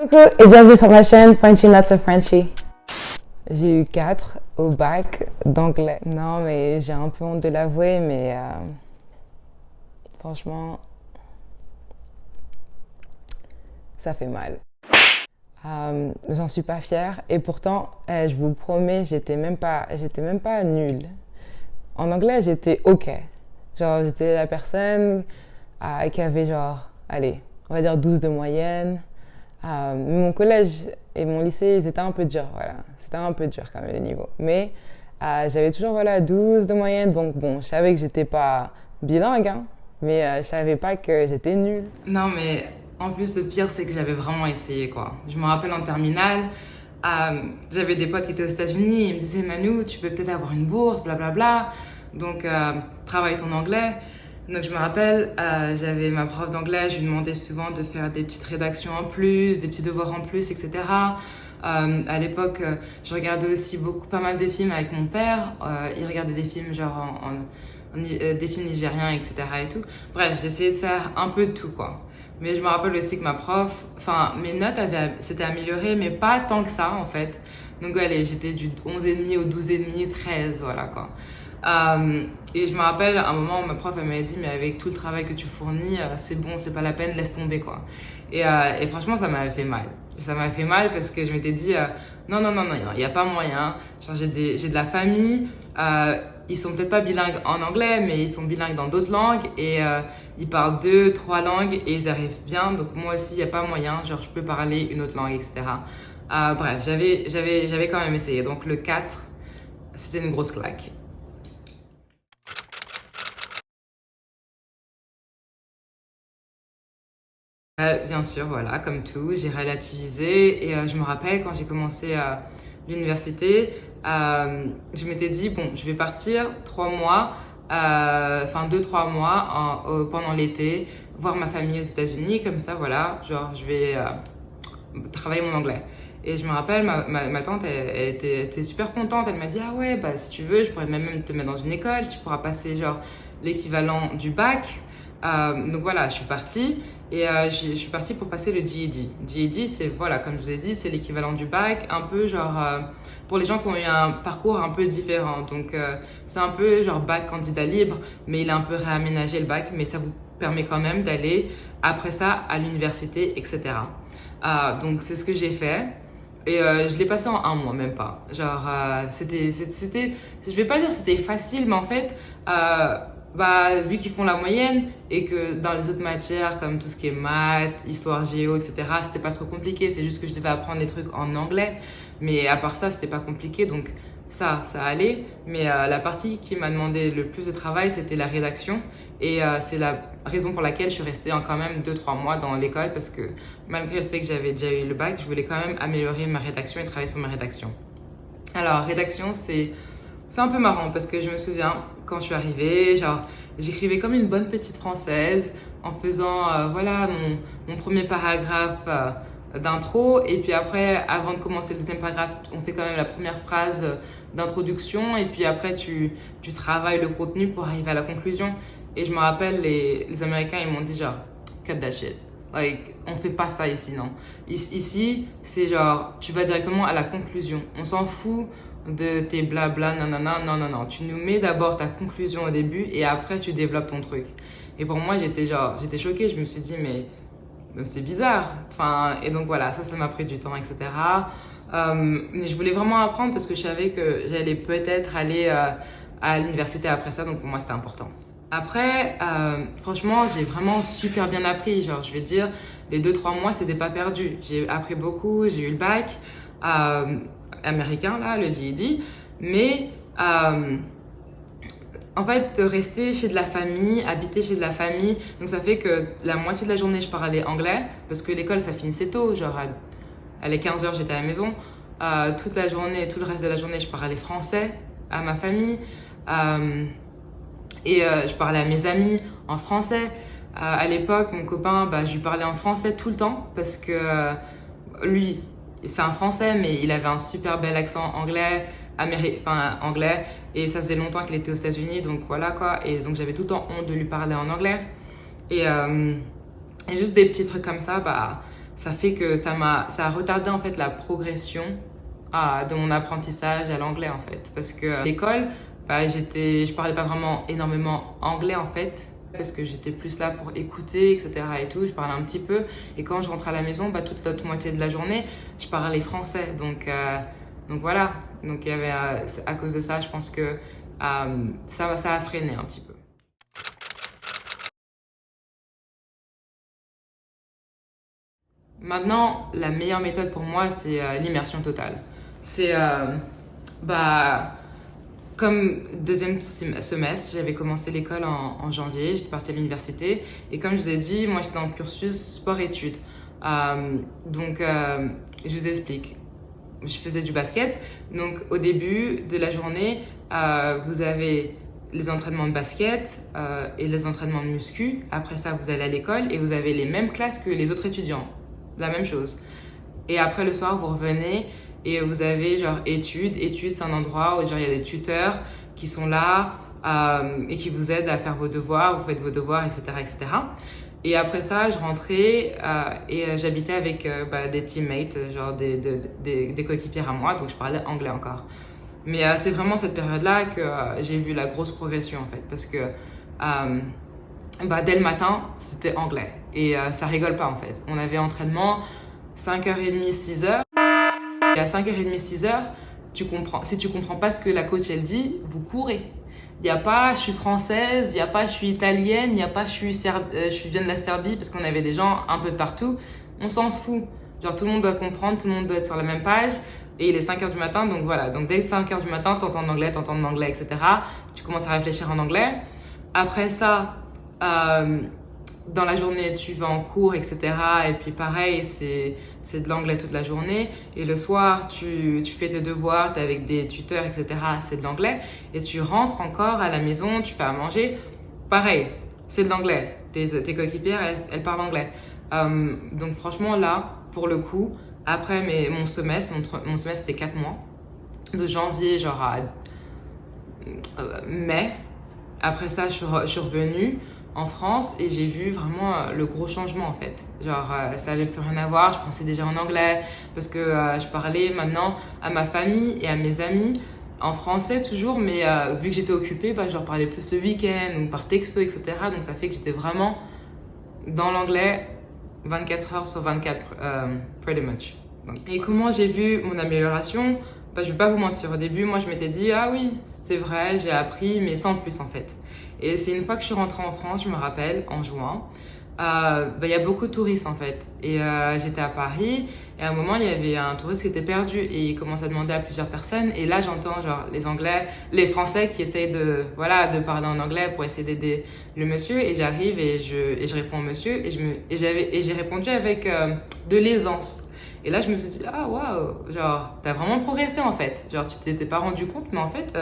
Coucou et bienvenue sur ma chaîne Frenchy Not So Frenchy. J'ai eu 4 au bac d'anglais. Non mais j'ai un peu honte de l'avouer mais franchement ça fait mal. J'en suis pas fière et pourtant je vous promets j'étais même pas nulle. En anglais j'étais ok. Genre j'étais la personne qui avait genre, allez, on va dire 12 de moyenne. Mon collège et mon lycée, ils étaient un peu durs, voilà. C'était un peu dur quand même, le niveau. Mais j'avais toujours, voilà, 12 de moyenne. Donc bon, je savais que j'étais pas bilingue, hein, mais je savais pas que j'étais nulle. Non, mais en plus, le pire, c'est que j'avais vraiment essayé, quoi. Je me rappelle en terminale, j'avais des potes qui étaient aux États-Unis, ils me disaient, Manu, tu peux peut-être avoir une bourse, blablabla. Donc, travaille ton anglais. Donc, je me rappelle, j'avais ma prof d'anglais, je lui demandais souvent de faire des petites rédactions en plus, des petits devoirs en plus, etc. À l'époque, je regardais aussi pas mal de films avec mon père. Il regardait des films genre des films nigériens, etc. et tout. Bref, j'essayais de faire un peu de tout, quoi. Mais je me rappelle aussi que ma prof, enfin, mes notes s'étaient améliorées, mais pas tant que ça, en fait. Donc, allez, j'étais du 11,5 au 12,5, 13, voilà, quoi. Et je me rappelle, à un moment, ma prof, elle m'avait dit, mais avec tout le travail que tu fournis, c'est bon, c'est pas la peine, laisse tomber, quoi. Et franchement, ça m'avait fait mal. Ça m'avait fait mal parce que je m'étais dit, non, non, non, non, il n'y a pas moyen. Genre, j'ai de la famille, ils sont peut-être pas bilingues en anglais, mais ils sont bilingues dans d'autres langues et ils parlent 2, 3 langues et ils arrivent bien. Donc moi aussi, il n'y a pas moyen. Genre, je peux parler une autre langue, etc. Bref, j'avais quand même essayé. Donc le 4, c'était une grosse claque. Bien sûr, voilà, comme tout, j'ai relativisé et je me rappelle quand j'ai commencé l'université, je m'étais dit, bon, je vais partir 3 mois, enfin 2-3 mois pendant l'été, voir ma famille aux États-Unis, comme ça, voilà, genre je vais travailler mon anglais. Et je me rappelle, ma tante, elle était super contente, elle m'a dit, ah ouais, bah si tu veux, je pourrais même te mettre dans une école, tu pourras passer genre l'équivalent du bac. Donc voilà, je suis partie. Et je suis partie pour passer le GED. GED, c'est, voilà, comme je vous ai dit, c'est l'équivalent du bac, un peu genre, pour les gens qui ont eu un parcours un peu différent. Donc, c'est un peu genre bac candidat libre, mais il a un peu réaménagé le bac, mais ça vous permet quand même d'aller, après ça, à l'université, etc. Donc, c'est ce que j'ai fait. Et je l'ai passé en un mois, même pas. Genre, je vais pas dire que c'était facile, mais en fait, bah, vu qu'ils font la moyenne et que dans les autres matières comme tout ce qui est maths, histoire géo, etc., c'était pas trop compliqué. C'est juste que je devais apprendre des trucs en anglais. Mais à part ça, c'était pas compliqué. Donc ça allait. Mais la partie qui m'a demandé le plus de travail, c'était la rédaction. Et c'est la raison pour laquelle je suis restée quand même 2-3 mois dans l'école parce que malgré le fait que j'avais déjà eu le bac, je voulais quand même améliorer ma rédaction et travailler sur ma rédaction. Alors, rédaction, c'est un peu marrant parce que je me souviens quand je suis arrivée, genre j'écrivais comme une bonne petite française en faisant voilà mon premier paragraphe d'intro et puis après avant de commencer le deuxième paragraphe on fait quand même la première phrase d'introduction et puis après tu travailles le contenu pour arriver à la conclusion et je me rappelle les Américains ils m'ont dit genre cut that shit. Like, on fait pas ça ici, non. Ici, c'est genre, tu vas directement à la conclusion. On s'en fout de tes blabla, nanana, non, non, non. Tu nous mets d'abord ta conclusion au début et après tu développes ton truc. Et pour moi, j'étais choquée. Je me suis dit, mais c'est bizarre. Enfin, et donc voilà, ça m'a pris du temps, etc. Mais je voulais vraiment apprendre parce que je savais que j'allais peut-être aller à l'université après ça. Donc pour moi, c'était important. Après, franchement, j'ai vraiment super bien appris. Genre, je vais dire, les 2-3 mois, c'était pas perdu. J'ai appris beaucoup, j'ai eu le bac américain, là, le GED. Mais en fait, rester chez de la famille, habiter chez de la famille, donc ça fait que la moitié de la journée, je parlais anglais, parce que l'école, ça finissait tôt. Genre, à les 15 heures, j'étais à la maison. Toute la journée, tout le reste de la journée, je parlais français à ma famille. Et je parlais à mes amis en français. À l'époque, mon copain, bah, je lui parlais en français tout le temps parce que lui, c'est un français, mais il avait un super bel accent anglais, anglais. Et ça faisait longtemps qu'il était aux États-Unis, donc voilà quoi. Et donc j'avais tout le temps honte de lui parler en anglais. Et juste des petits trucs comme ça, bah, ça fait que ça a retardé en fait la progression de mon apprentissage à l'anglais en fait. Parce que à l'école, je parlais pas vraiment énormément anglais en fait. Parce que j'étais plus là pour écouter, etc. et tout. Je parlais un petit peu. Et quand je rentrais à la maison, toute l'autre moitié de la journée, je parlais français. Donc voilà. Donc il y avait, à cause de ça, je pense que ça a freiné un petit peu. Maintenant, la meilleure méthode pour moi, c'est l'immersion totale. C'est comme deuxième semestre, j'avais commencé l'école en janvier, j'étais partie à l'université. Et comme je vous ai dit, moi j'étais dans le cursus sport-études. Je vous explique. Je faisais du basket. Donc au début de la journée, vous avez les entraînements de basket et les entraînements de muscu. Après ça, vous allez à l'école et vous avez les mêmes classes que les autres étudiants. La même chose. Et après le soir, vous revenez et vous avez genre études. Études, c'est un endroit où genre il y a des tuteurs qui sont là et qui vous aident à faire vos devoirs, vous faites vos devoirs, etc., etc. Et après ça, je rentrais et j'habitais avec des teammates, genre des coéquipières à moi, donc je parlais anglais encore. Mais c'est vraiment cette période-là que j'ai vu la grosse progression en fait, parce que dès le matin, c'était anglais. Et ça rigole pas en fait. On avait entraînement 5h30, 6h. Et à 5h30, 6h, si tu comprends pas ce que la coach elle dit, vous courez. Il n'y a pas je suis française, il n'y a pas je suis italienne, il n'y a pas je viens de la Serbie, parce qu'on avait des gens un peu de partout. On s'en fout. Genre tout le monde doit comprendre, tout le monde doit être sur la même page. Et il est 5h du matin, donc voilà. Donc dès 5h du matin, t'entends de l'anglais, etc. Tu commences à réfléchir en anglais. Après ça, dans la journée, tu vas en cours, etc. Et puis pareil, c'est de l'anglais toute la journée. Et le soir, tu fais tes devoirs, t'es avec des tuteurs, etc. C'est de l'anglais. Et tu rentres encore à la maison, tu fais à manger. Pareil, c'est de l'anglais. Tes coéquipières, elles parlent anglais. Donc franchement, là, pour le coup, après mon semestre c'était 4 mois. De janvier, genre à mai. Après ça, je suis revenue en France et j'ai vu vraiment le gros changement en fait. Genre ça avait plus rien à voir, je pensais déjà en anglais parce que je parlais maintenant à ma famille et à mes amis en français toujours, mais vu que j'étais occupée, je leur parlais plus le week-end ou par texto, etc. Donc ça fait que j'étais vraiment dans l'anglais 24 heures sur 24, pretty much. Et comment j'ai vu mon amélioration? Je vais pas vous mentir, au début, moi je m'étais dit, ah oui, c'est vrai, j'ai appris, mais sans plus en fait. Et c'est une fois que je suis rentrée en France, je me rappelle, en juin, y a beaucoup de touristes en fait. Et j'étais à Paris, et à un moment, il y avait un touriste qui était perdu, et il commence à demander à plusieurs personnes, et là j'entends genre les Français qui essayent de parler en anglais pour essayer d'aider le monsieur, et j'arrive et je réponds au monsieur, et j'ai répondu avec de l'aisance. Et là, je me suis dit, ah waouh, genre, t'as vraiment progressé en fait. Genre, tu t'étais pas rendu compte, mais en fait,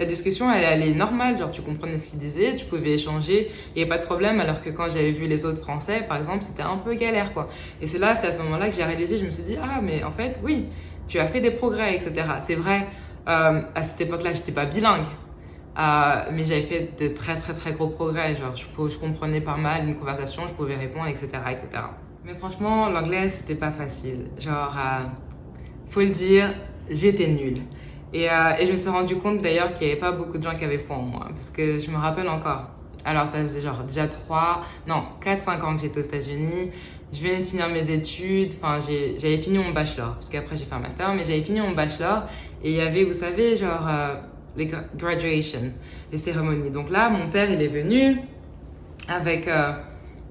la discussion, elle allait normale. Genre, tu comprenais ce qu'il disait, tu pouvais échanger, il n'y avait pas de problème. Alors que quand j'avais vu les autres Français, par exemple, c'était un peu galère, quoi. Et c'est à ce moment-là que j'ai réalisé, je me suis dit, ah, mais en fait, oui, tu as fait des progrès, etc. C'est vrai, à cette époque-là, j'étais pas bilingue. Mais j'avais fait de très, très, très gros progrès. Genre, je comprenais pas mal une conversation, je pouvais répondre, etc., etc. Mais franchement, l'anglais, c'était pas facile. Genre, faut le dire, j'étais nulle. Et je me suis rendu compte d'ailleurs qu'il n'y avait pas beaucoup de gens qui avaient foi en moi. Parce que je me rappelle encore. Alors, ça faisait genre déjà 4-5 ans que j'étais aux États-Unis. Je venais de finir mes études. Enfin, j'avais fini mon bachelor. Parce qu'après, j'ai fait un master. Mais j'avais fini mon bachelor. Et il y avait, vous savez, genre, les graduation, les cérémonies. Donc là, mon père, il est venu avec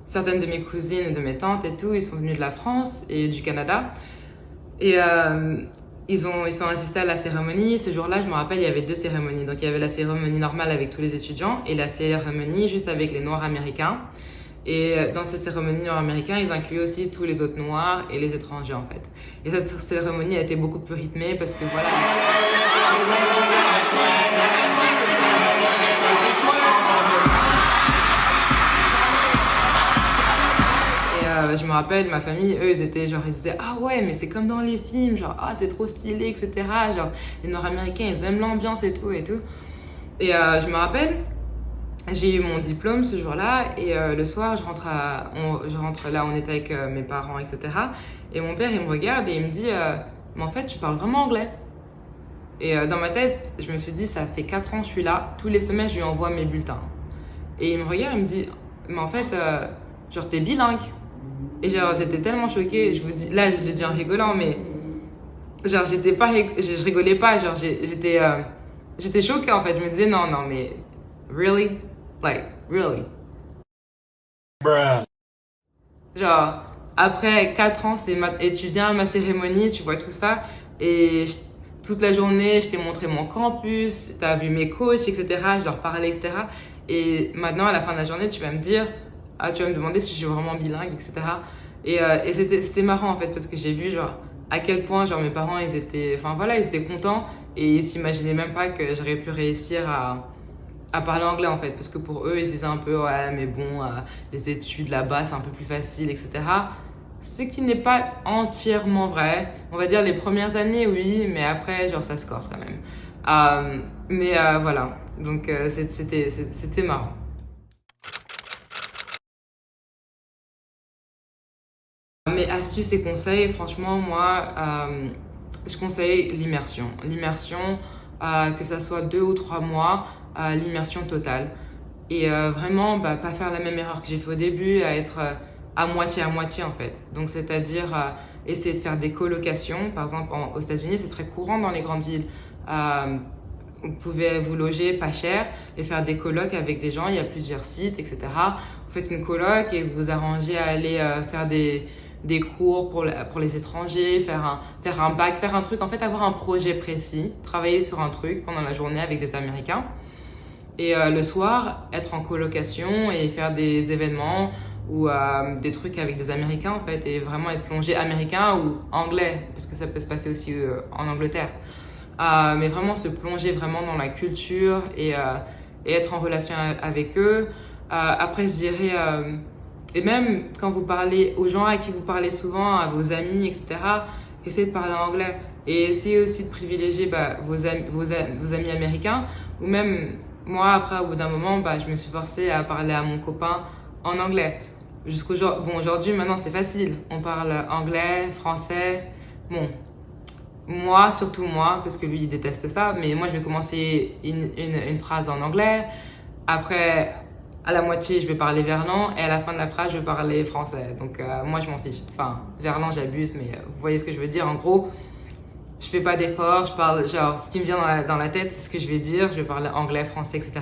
certaines de mes cousines et de mes tantes et tout, ils sont venus de la France et du Canada. Et ils sont assistés à la cérémonie. Ce jour-là, je me rappelle, il y avait 2 cérémonies. Donc il y avait la cérémonie normale avec tous les étudiants et la cérémonie juste avec les Noirs américains. Et dans cette cérémonie nord-américaine, ils incluaient aussi tous les autres Noirs et les étrangers en fait. Et cette cérémonie a été beaucoup plus rythmée parce que voilà. Je me rappelle, ma famille, eux, ils disaient ah ouais, mais c'est comme dans les films, genre ah c'est trop stylé, etc. Genre les Nord-Américains, ils aiment l'ambiance et tout et tout. Et je me rappelle, j'ai eu mon diplôme ce jour-là et le soir, je rentre là, on était avec mes parents, etc. Et mon père, il me regarde et il me dit mais en fait, tu parles vraiment anglais. Et dans ma tête, je me suis dit, ça fait 4 ans que je suis là, tous les semaines, je lui envoie mes bulletins. Et il me regarde, il me dit, mais en fait, genre, t'es bilingue. Et genre, j'étais tellement choquée, je vous dis, là, je le dis en rigolant, mais genre, j'étais pas, je rigolais pas, genre, j'étais choquée en fait. Je me disais, non, non, mais really? Like, really? Bruh. Genre, après 4 ans, et tu viens à ma cérémonie, tu vois tout ça, et toute la journée, je t'ai montré mon campus, t'as vu mes coachs, etc. Je leur parlais, etc. Et maintenant, à la fin de la journée, tu vas me dire, ah, tu vas me demander si je suis vraiment bilingue, etc. Et c'était marrant en fait, parce que j'ai vu, genre, à quel point, genre, mes parents, enfin voilà, ils étaient contents, et ils s'imaginaient même pas que j'aurais pu réussir à parler anglais en fait, parce que pour eux, ils se disaient un peu, ouais, mais bon, les études là-bas, c'est un peu plus facile, etc. Ce qui n'est pas entièrement vrai. On va dire les premières années, oui, mais après, genre, ça se corse quand même. Voilà, donc c'était marrant. Mes astuces et conseils, franchement, moi, je conseille l'immersion. L'immersion, que ça soit 2 ou 3 mois, l'immersion totale. Et vraiment, bah, pas faire la même erreur que j'ai fait au début, à être à moitié en fait. Donc, c'est-à-dire essayer de faire des colocations. Par exemple, aux États-Unis, c'est très courant dans les grandes villes. Vous pouvez vous loger pas cher et faire des colocs avec des gens. Il y a plusieurs sites, etc. Vous faites une coloc et vous vous arrangez à aller faire des cours pour les étrangers, faire un bac, faire un truc. En fait, avoir un projet précis, travailler sur un truc pendant la journée avec des Américains. Et le soir, être en colocation et faire des événements ou des trucs avec des Américains en fait, et vraiment être plongé américain ou anglais, parce que ça peut se passer aussi en Angleterre. Mais vraiment se plonger vraiment dans la culture et être en relation avec eux. Après, je dirais, et même quand vous parlez aux gens à qui vous parlez souvent, à vos amis, etc., essayez de parler anglais. Et essayez aussi de privilégier vos amis américains, ou même moi, après, au bout d'un moment, je me suis forcée à parler à mon copain en anglais. Aujourd'hui, maintenant, c'est facile. On parle anglais, français. Bon, moi, surtout moi, parce que lui, il déteste ça, mais moi, je vais commencer une phrase en anglais. Après, à la moitié, je vais parler verlan, et à la fin de la phrase, je vais parler français. Donc, moi, je m'en fiche. Enfin, verlan, j'abuse, mais vous voyez ce que je veux dire. En gros, je fais pas d'effort, je parle, genre, ce qui me vient dans la tête, c'est ce que je vais dire. Je vais parler anglais, français, etc.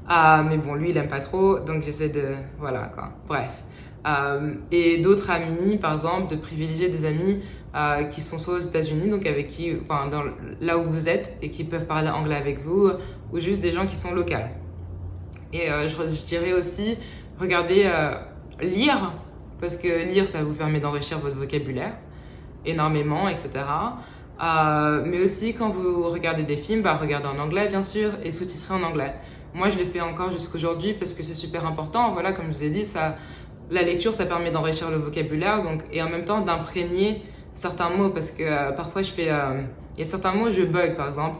Mais bon, lui, il aime pas trop, donc j'essaie de, voilà, quoi. Bref. Et d'autres amis, par exemple, de privilégier des amis qui sont soit aux États-Unis, donc avec qui, enfin, là où vous êtes, et qui peuvent parler anglais avec vous, ou juste des gens qui sont locaux. Et je dirais aussi, regardez, lire, parce que lire, ça vous permet d'enrichir votre vocabulaire énormément, etc. Mais aussi, quand vous regardez des films, regardez en anglais, bien sûr, et sous-titrez en anglais. Moi, je le fais encore jusqu'aujourd'hui parce que c'est super important. Voilà, comme je vous ai dit, la lecture, ça permet d'enrichir le vocabulaire et en même temps d'imprégner certains mots parce que parfois, il y a certains mots, je bug, par exemple.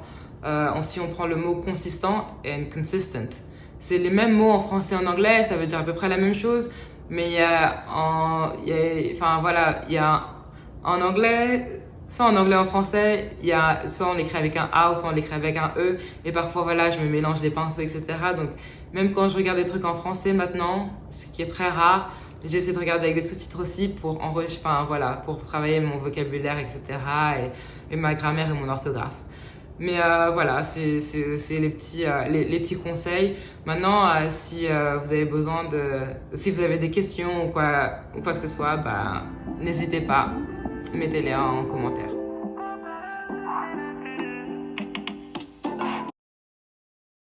Si on prend le mot consistant et consistent, c'est les mêmes mots en français et en anglais, ça veut dire à peu près la même chose, mais il y a en anglais, soit en anglais ou en français, soit on l'écrit avec un A ou soit on l'écrit avec un E, et parfois voilà, je me mélange les pinceaux, etc. Donc même quand je regarde des trucs en français maintenant, ce qui est très rare, j'essaie de regarder avec des sous-titres aussi pour pour travailler mon vocabulaire, etc. et ma grammaire et mon orthographe. Mais voilà, c'est les petits conseils. Maintenant, si vous avez si vous avez des questions ou quoi que ce soit, n'hésitez pas, mettez-les en commentaire.